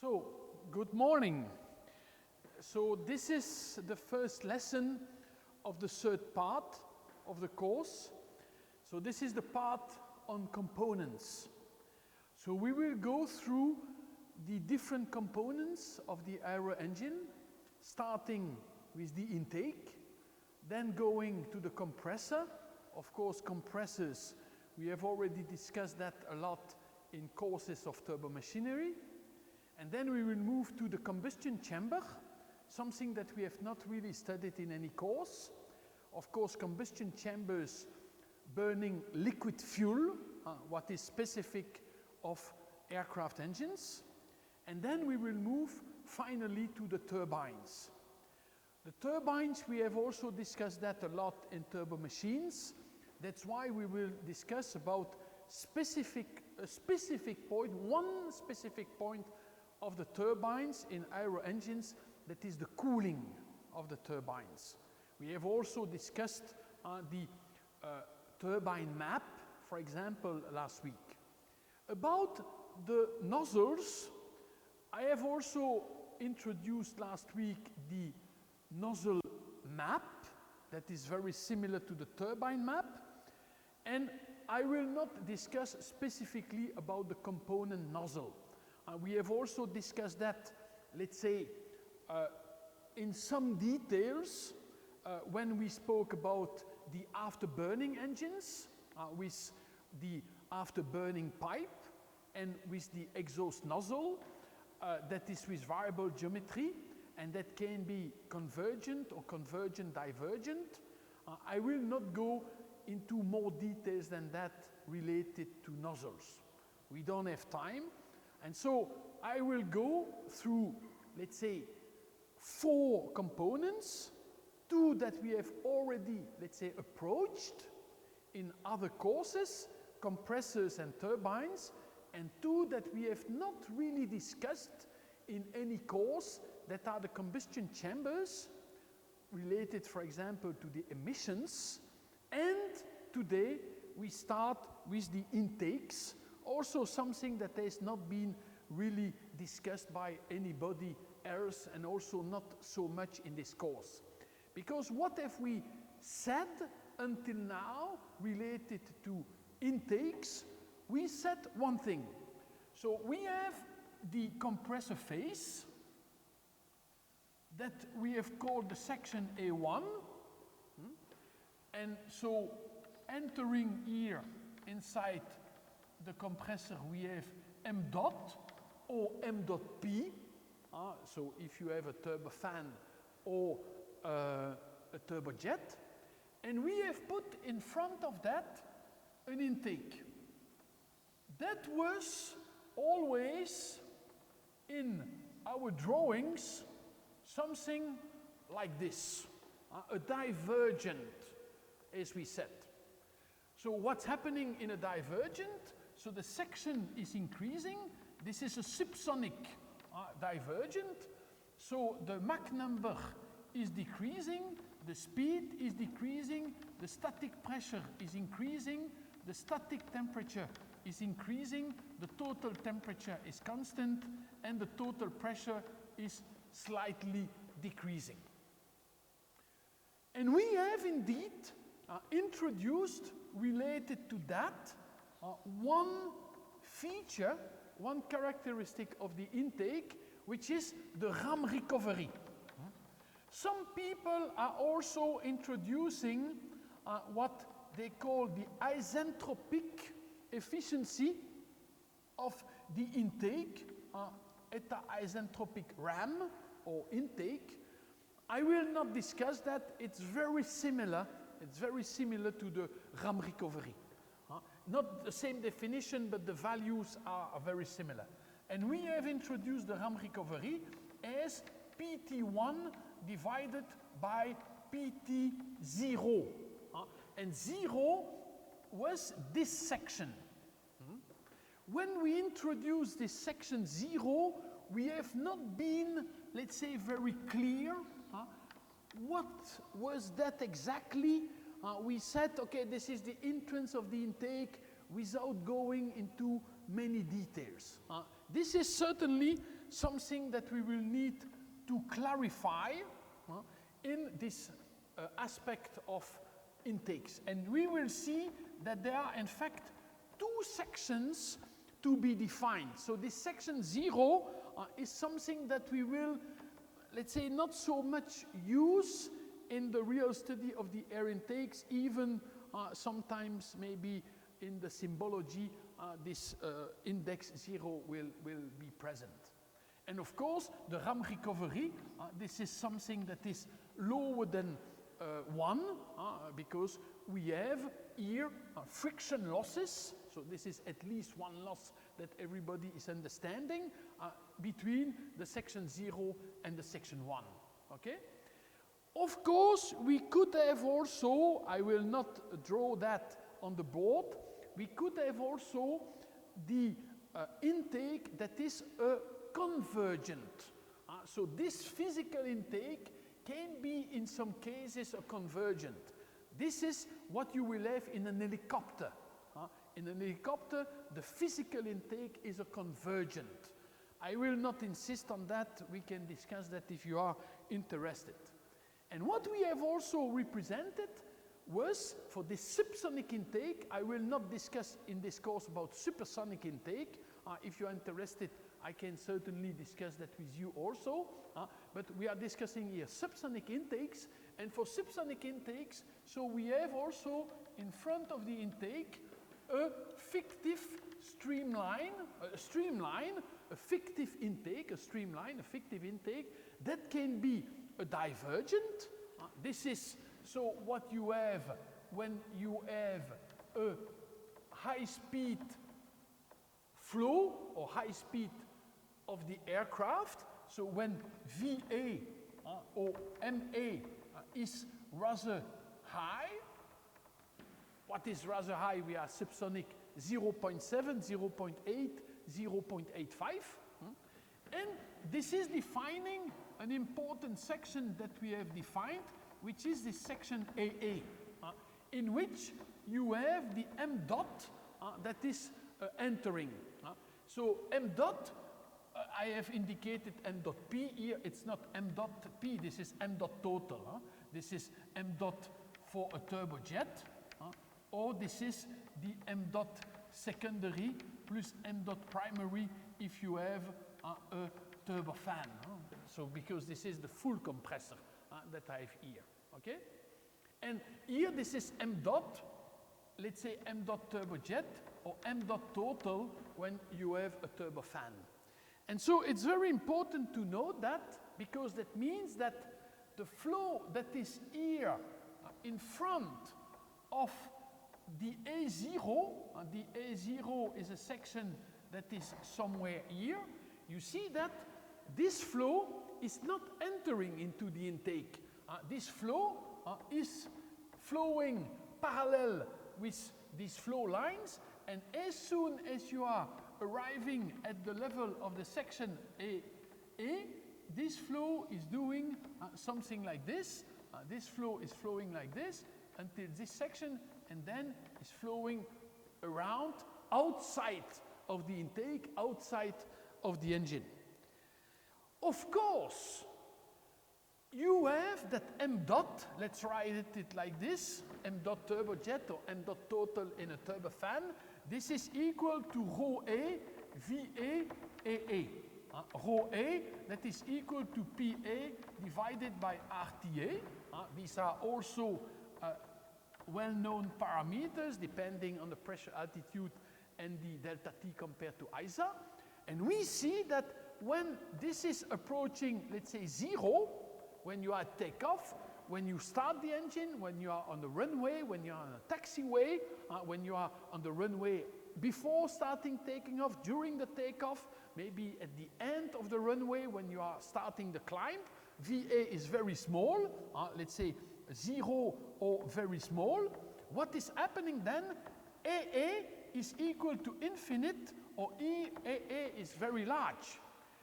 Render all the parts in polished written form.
So, good morning. So this is the first lesson of the third part of the course. So this is the part on components. So we will go through the different components of the aero engine, starting with the intake, then going to the compressor. Of course, compressors, we have already discussed that a lot in courses of turbomachinery. And then we will move to the combustion chamber, something that we have not really studied in any course. Of course, combustion chambers burning liquid fuel, what is specific of aircraft engines. And then we will move finally to the turbines. The turbines, we have also discussed that a lot in turbo machines. That's why we will discuss about a specific point, one specific point of the turbines in aero engines, that is the cooling of the turbines. We have also discussed the turbine map, for example, last week. About the nozzles, I have also introduced last week the nozzle map that is very similar to the turbine map, and I will not discuss specifically about the component nozzle. We have also discussed that, let's say, in some details when we spoke about the afterburning engines with the afterburning pipe and with the exhaust nozzle that is with variable geometry and that can be convergent or convergent divergent. I will not go into more details than that related to nozzles. We don't have time. And so I will go through, let's say, 4 components, 2 that we have already, let's say, approached in other courses, compressors and turbines, and 2 that we have not really discussed in any course, that are the combustion chambers, related, for example, to the emissions. And today we start with the intakes, also something that has not been really discussed by anybody else and also not so much in this course. Because what have we said until now related to intakes? We said one thing. So we have the compressor phase that we have called the section A1. And so entering here inside the compressor, we have M dot or M dot P. So if you have a turbofan or a turbojet. And we have put in front of that an intake. That was always in our drawings something like this, a divergent, as we said. So what's happening in a divergent? So the section is increasing. This is a subsonic divergent. So the Mach number is decreasing, the speed is decreasing, the static pressure is increasing, the static temperature is increasing, the total temperature is constant, and the total pressure is slightly decreasing. And we have indeed introduced, related to that, one feature, one characteristic of the intake, which is the ram recovery. Some people are also introducing what they call the isentropic efficiency of the intake, eta isentropic ram or intake. I will not discuss that. It's very similar to the ram recovery. Not the same definition, but the values are very similar. And we have introduced the ram recovery as PT1 divided by PT0. And 0 was this section. When we introduced this section 0, we have not been, let's say, very clear. What was that exactly? We said, okay, this is the entrance of the intake without going into many details. This is certainly something that we will need to clarify in this aspect of intakes. And we will see that there are in fact two sections to be defined. So this section 0 is something that we will, let's say, not so much use in the real study of the air intakes, even sometimes maybe in the symbology this index 0 will be present. And of course, the RAM recovery, this is something that is lower than 1, because we have here friction losses. So this is at least one loss that everybody is understanding between the section 0 and the section 1. Okay? Of course, we could have also, I will not draw that on the board, we could have also the intake that is a convergent. So this physical intake can be in some cases a convergent. This is what you will have in an helicopter. In an helicopter, the physical intake is a convergent. I will not insist on that. We can discuss that if you are interested. And what we have also represented was, for this subsonic intake, I will not discuss in this course about supersonic intake. If you are interested, I can certainly discuss that with you also. But we are discussing here subsonic intakes. And for subsonic intakes, so we have also in front of the intake a fictive streamline, a fictive intake, a streamline, a fictive intake that can be a divergent. This is so what you have when you have a high-speed flow or high speed of the aircraft. So when VA or MA is rather high, what is rather high? We are subsonic 0.7, 0.8, 0.85. And this is defining an important section that we have defined, which is this section AA, in which you have the M dot that is entering. So M dot, I have indicated M dot P here. It's not M dot P, this is M dot total. This is M dot for a turbojet. Or this is the M dot secondary plus M dot primary if you have a turbofan. So because this is the full compressor that I have here. Okay? And here this is M dot, let's say M dot turbojet or M dot total when you have a turbofan. And so it's very important to note that, because that means that the flow that is here in front of the A0, the A0 is a section that is somewhere here. You see that this flow is not entering into the intake. This flow is flowing parallel with these flow lines, and as soon as you are arriving at the level of the section AA, this flow is doing something like this. This flow is flowing like this until this section, and then is flowing around outside of the intake, outside of the engine. Of course, you have that M dot, let's write it like this, M dot turbojet or M dot total in a turbofan. This is equal to rho A, VA, AA. Rho A, that is equal to PA divided by RTA. These are also well-known parameters depending on the pressure, altitude, and the delta T compared to ISA. And we see that when this is approaching, let's say, 0, when you are at takeoff, when you start the engine, when you are on the runway, when you are on a taxiway, when you are on the runway before starting taking off, during the takeoff, maybe at the end of the runway when you are starting the climb, VA is very small, let's say 0 or very small. What is happening then? AA is equal to infinite, or EAA is very large.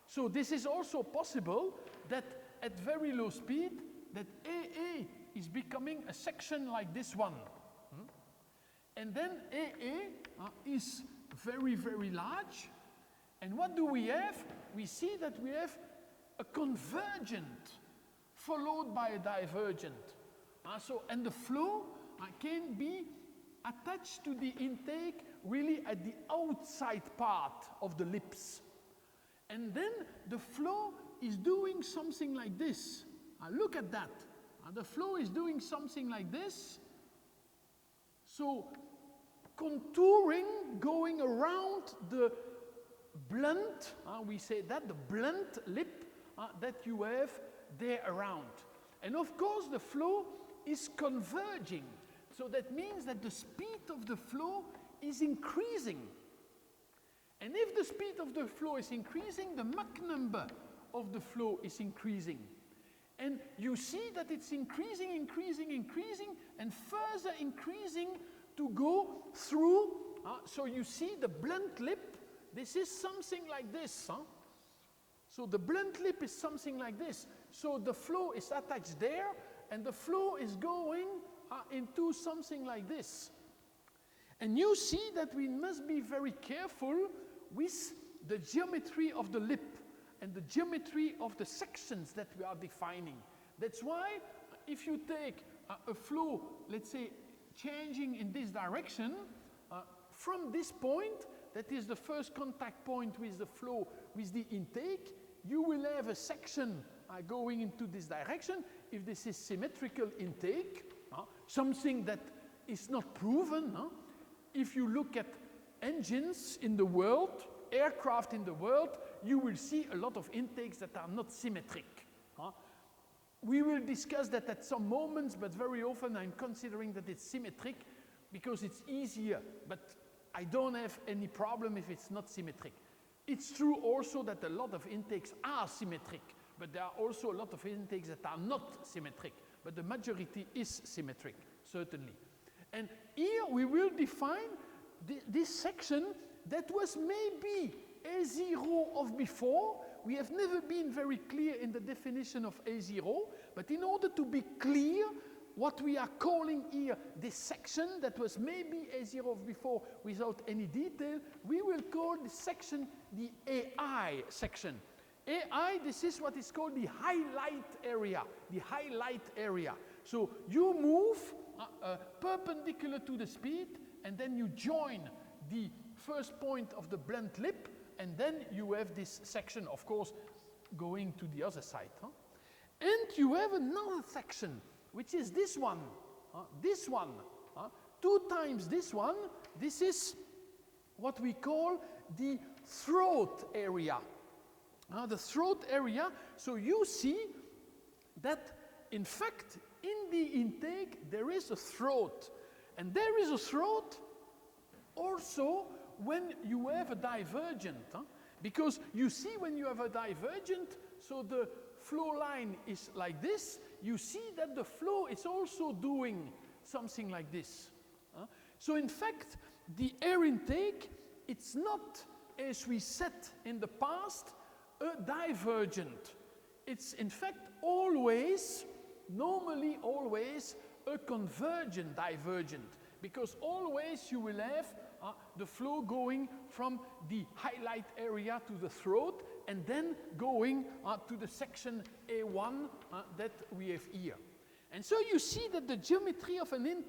So this is also possible that at very low speed, that AA is becoming a section like this one. And then AA is very, very large. And what do we have? We see that we have a convergent followed by a divergent. And the flow can be attached to the intake really at the outside part of the lips. And then the flow is doing something like this. Look at that. The flow is doing something like this. So contouring, going around the blunt, we say that, the blunt lip that you have there around. And of course the flow is converging. So that means that the speed of the flow is increasing. And if the speed of the flow is increasing, the Mach number of the flow is increasing. And you see that it's increasing, increasing, increasing, and further increasing to go through. So you see the blunt lip, this is something like this. So the blunt lip is something like this. So the flow is attached there, and the flow is going into something like this. And you see that we must be very careful with the geometry of the lip and the geometry of the sections that we are defining. That's why if you take a flow, let's say, changing in this direction, from this point, that is the first contact point with the flow, with the intake, you will have a section going into this direction. If this is symmetrical intake, something that is not proven. If you look at engines in the world, aircraft in the world, you will see a lot of intakes that are not symmetric. We will discuss that at some moments, but very often I'm considering that it's symmetric because it's easier, but I don't have any problem if it's not symmetric. It's true also that a lot of intakes are symmetric, but there are also a lot of intakes that are not symmetric, but the majority is symmetric, certainly. And here we will define this section that was maybe A0 of before. We have never been very clear in the definition of A0, but in order to be clear, what we are calling here this section that was maybe A0 of before without any detail, we will call this section the AI section. AI, this is what is called the highlight area, the highlight area. So you move perpendicular to the speed, and then you join the first point of the blunt lip, and then you have this section, of course, going to the other side. And you have another section, which is this one, 2 times this one. This is what we call the throat area. The throat area, so you see that, in fact, in the intake, there is a throat. And there is a throat also when you have a divergent. Because you see when you have a divergent, so the flow line is like this, you see that the flow is also doing something like this. So in fact, the air intake, it's not, as we said in the past, a divergent. It's in fact always, normally always, a convergent divergent, because always you will have the flow going from the highlight area to the throat, and then going to the section A1 that we have here. And so you see that the geometry of an intake